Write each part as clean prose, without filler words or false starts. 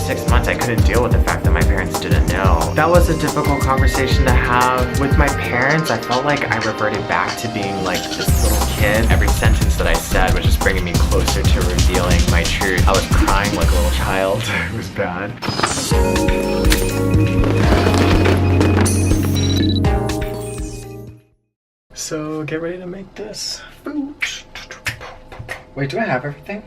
6 months, I couldn't deal with the fact that my parents didn't know. That was a difficult conversation to have. With my parents, I felt like I reverted back to being like this little kid. Every sentence that I said was just bringing me closer to revealing my truth. I was crying like a little child. It was bad. So get ready to make this food. Wait, do I have everything?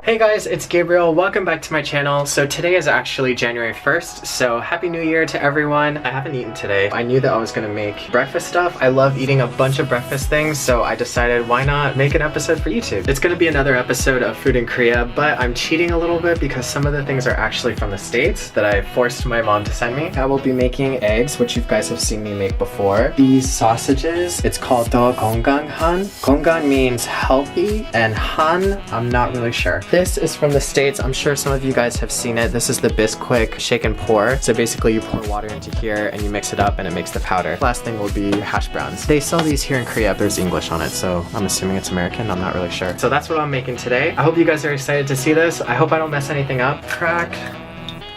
Hey guys, it's Gabriel. Welcome back to my channel. So today is actually January 1st, so Happy New Year to everyone. I haven't eaten today. I knew that I was gonna make breakfast stuff. I love eating a bunch of breakfast things, so I decided why not make an episode for YouTube. It's gonna be another episode of Food in Korea, but I'm cheating a little bit because some of the things are actually from the States that I forced my mom to send me. I will be making eggs, which you guys have seen me make before. These sausages, it's called the 건강한. 건강 means healthy, and han, I'm not really sure. This is from the States. I'm sure some of you guys have seen it. This is the Bisquick shake and pour. So basically you pour water into here and you mix it up and it makes the powder. Last thing will be hash browns. They sell these here in Korea. There's English on it, so I'm assuming it's American. I'm not really sure. So that's what I'm making today. I hope you guys are excited to see this. I hope I don't mess anything up. Crack.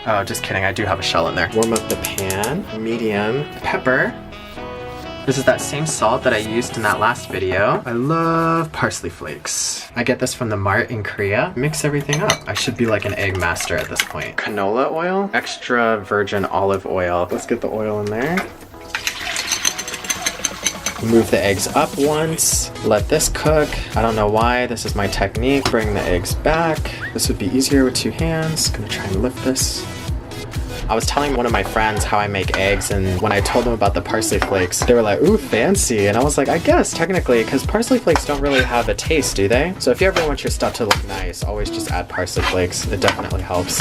Oh, just kidding. I do have a shell in there. Warm up the pan. Medium. Pepper. This is that same salt that I used in that last video. I love parsley flakes. I get this from the mart in Korea. Mix everything up. I should be like an egg master at this point. Canola oil, extra virgin olive oil. Let's get the oil in there. Move the eggs up once. Let this cook. I don't know why, this is my technique. Bring the eggs back. This would be easier with 2 hands. Gonna try and lift this. I was telling one of my friends how I make eggs, and when I told them about the parsley flakes, they were like, ooh, fancy. And I was like, I guess, technically, because parsley flakes don't really have a taste, do they? So if you ever want your stuff to look nice, always just add parsley flakes. It definitely helps.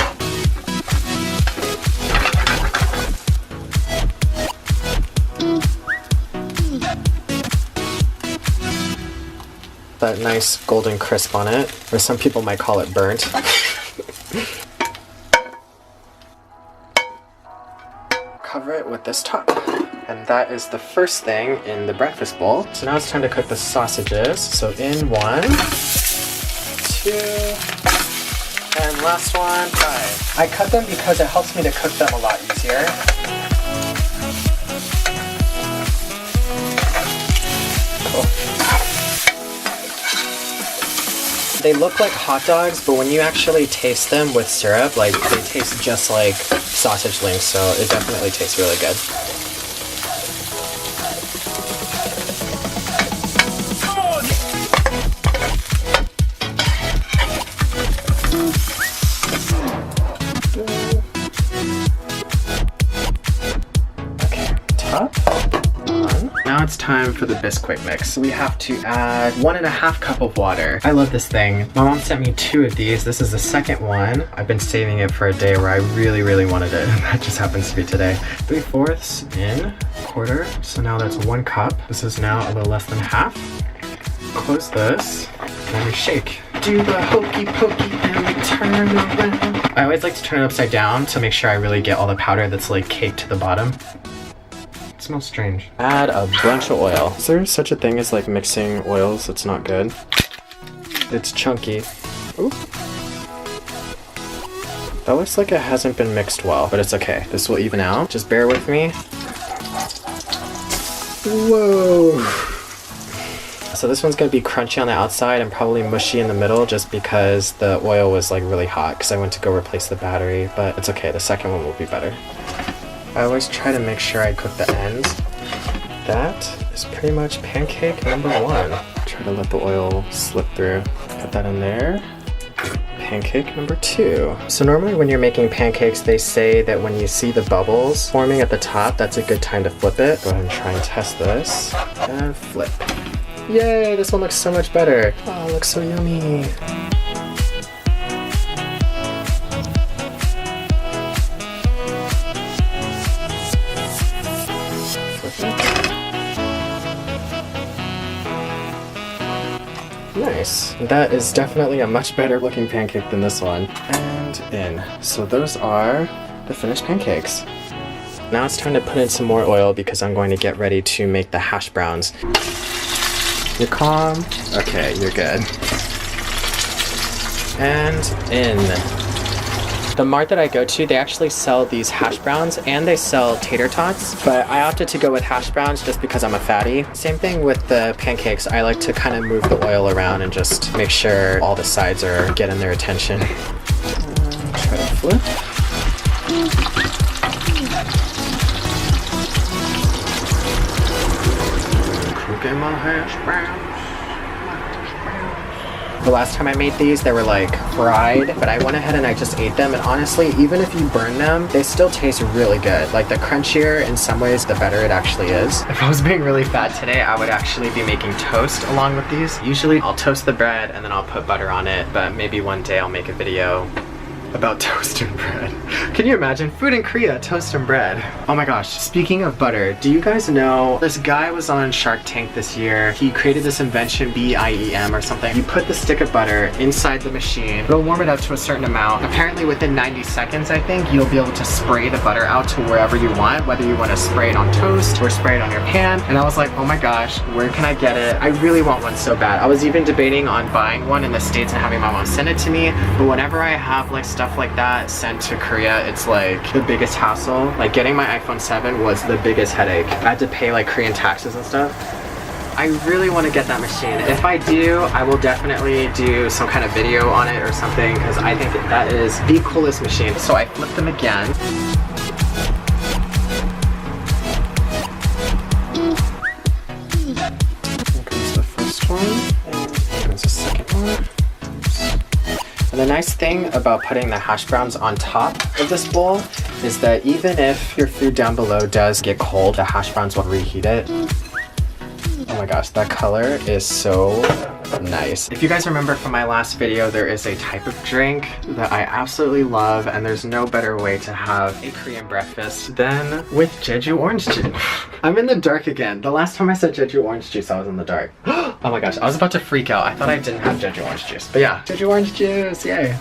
That nice golden crisp on it, or some people might call it burnt. Cover it with this top. And that is the first thing in the breakfast bowl. So now it's time to cook the sausages. So in 1, 2, and last one, 5. I cut them because it helps me to cook them a lot easier. Cool. They look like hot dogs, but when you actually taste them with syrup, like they taste just like sausage links, so it definitely tastes really good. Okay, top. Now it's time for the Bisquick mix. We have to add 1.5 cup of water. I love this thing. My mom sent me 2 of these. This is the second one. I've been saving it for a day where I really, really wanted it. That just happens to be today. 3/4 in, quarter. So now that's 1 cup. This is now a little less than half. Close this, and we shake. Do the hokey pokey and we turn around. I always like to turn it upside down to make sure I really get all the powder that's like caked to the bottom. It smells strange. Add a bunch of oil. Is there such a thing as like mixing oils that's not good? It's chunky. Ooh. That looks like it hasn't been mixed well, but it's okay. This will even out. Just bear with me. Whoa. So this one's gonna be crunchy on the outside and probably mushy in the middle just because the oil was like really hot because I went to go replace the battery, but it's okay. The second one will be better. I always try to make sure I cook the ends. That is pretty much pancake number 1. Try to let the oil slip through. Put that in there. Pancake number 2. So normally when you're making pancakes, they say that when you see the bubbles forming at the top, that's a good time to flip it. Go ahead and try and test this. And flip. Yay, this one looks so much better. Oh, it looks so yummy. Nice. That is definitely a much better looking pancake than this one. And in. So those are the finished pancakes. Now it's time to put in some more oil because I'm going to get ready to make the hash browns. You're calm? Okay, you're good. And in. The mart that I go to, they actually sell these hash browns and they sell tater tots, but I opted to go with hash browns just because I'm a fatty. Same thing with the pancakes. I like to kind of move the oil around and just make sure all the sides are getting their attention. Try to flip. Cooking my hash browns. The last time I made these, they were like fried, but I went ahead and I just ate them, and honestly, even if you burn them, they still taste really good. Like, the crunchier in some ways, the better it actually is. If I was being really fat today, I would actually be making toast along with these. Usually I'll toast the bread and then I'll put butter on it, but maybe one day I'll make a video about toast and bread. Can you imagine? Food in Korea, toast and bread. Oh my gosh, speaking of butter, do you guys know this guy was on Shark Tank this year? He created this invention, BIEM or something. You put the stick of butter inside the machine. It'll warm it up to a certain amount. Apparently within 90 seconds, I think, you'll be able to spray the butter out to wherever you want, whether you want to spray it on toast or spray it on your pan. And I was like, oh my gosh, where can I get it? I really want one so bad. I was even debating on buying one in the States and having my mom send it to me, but whenever I have like stuff like that sent to Korea, it's like the biggest hassle. Like, getting my iPhone 7 was the biggest headache. I had to pay like Korean taxes and stuff. I really want to get that machine. If I do, I will definitely do some kind of video on it or something, because I think that is the coolest machine. So I flipped them again. Here comes the first one, and here comes the second one. And the nice thing about putting the hash browns on top of this bowl is that even if your food down below does get cold, the hash browns will reheat it. Oh my gosh, that color is so nice. If you guys remember from my last video, there is a type of drink that I absolutely love, and there's no better way to have a Korean breakfast than with Jeju orange juice. I'm in the dark again. The last time I said Jeju orange juice, I was in the dark. Oh my gosh, I was about to freak out. I thought I didn't have Jeju orange juice. But yeah, Jeju orange juice, yay.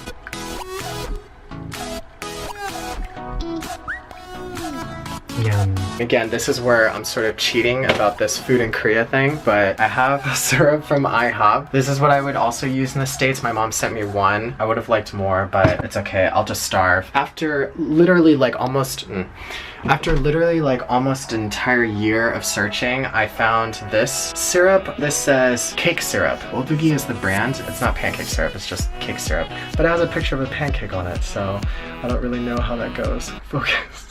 Yum. Again, this is where I'm sort of cheating about this food in Korea thing, but I have a syrup from IHOP. This is what I would also use in the States. My mom sent me one. I would have liked more, but it's okay. I'll just starve. After literally like almost an entire year of searching, I found this syrup. This says cake syrup. Oldugi is the brand. It's not pancake syrup, it's just cake syrup. But it has a picture of a pancake on it, so I don't really know how that goes. Focus.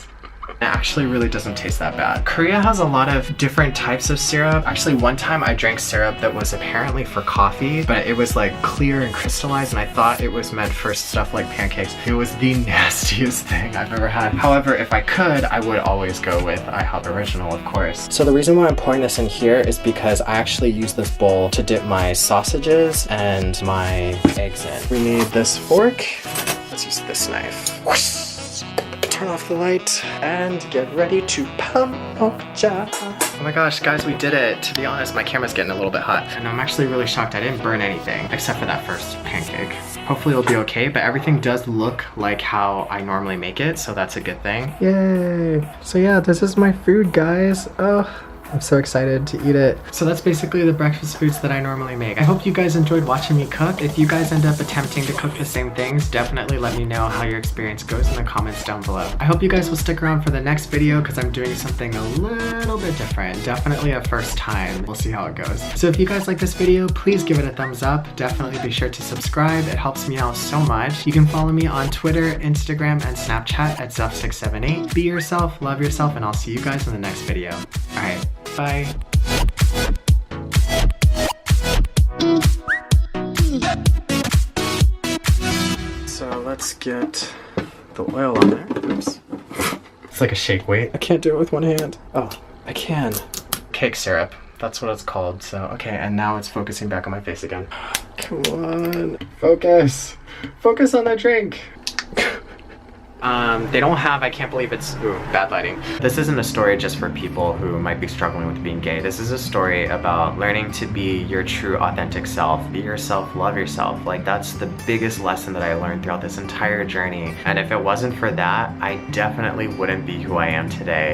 It actually really doesn't taste that bad. Korea has a lot of different types of syrup. Actually, one time I drank syrup that was apparently for coffee, but it was like clear and crystallized, and I thought it was meant for stuff like pancakes. It was the nastiest thing I've ever had. However, if I could, I would always go with IHOP Original, of course. So the reason why I'm pouring this in here is because I actually use this bowl to dip my sausages and my eggs in. We need this fork. Let's use this knife. Whoosh. Turn off the light and get ready to pump ja. Oh my gosh, guys, we did it. To be honest, my camera's getting a little bit hot, and I'm actually really shocked I didn't burn anything except for that first pancake. Hopefully it'll be okay, but everything does look like how I normally make it, so that's a good thing. Yay! So yeah, this is my food, guys. Oh, I'm so excited to eat it. So that's basically the breakfast foods that I normally make. I hope you guys enjoyed watching me cook. If you guys end up attempting to cook the same things, definitely let me know how your experience goes in the comments down below. I hope you guys will stick around for the next video because I'm doing something a little bit different. Definitely a first time. We'll see how it goes. So if you guys like this video, please give it a thumbs up. Definitely be sure to subscribe. It helps me out so much. You can follow me on Twitter, Instagram, and Snapchat at Zuff678. Be yourself, love yourself, and I'll see you guys in the next video. Alright. Bye. So let's get the oil on there. Oops. It's like a shake weight. I can't do it with one hand. Oh, I can. Cake syrup. That's what it's called. So, okay, and now it's focusing back on my face again. Come on. Focus. Focus on that drink. They don't have, I can't believe it's, ooh, bad lighting. This isn't a story just for people who might be struggling with being gay. This is a story about learning to be your true authentic self. Be yourself, love yourself. Like, that's the biggest lesson that I learned throughout this entire journey. And if it wasn't for that, I definitely wouldn't be who I am today.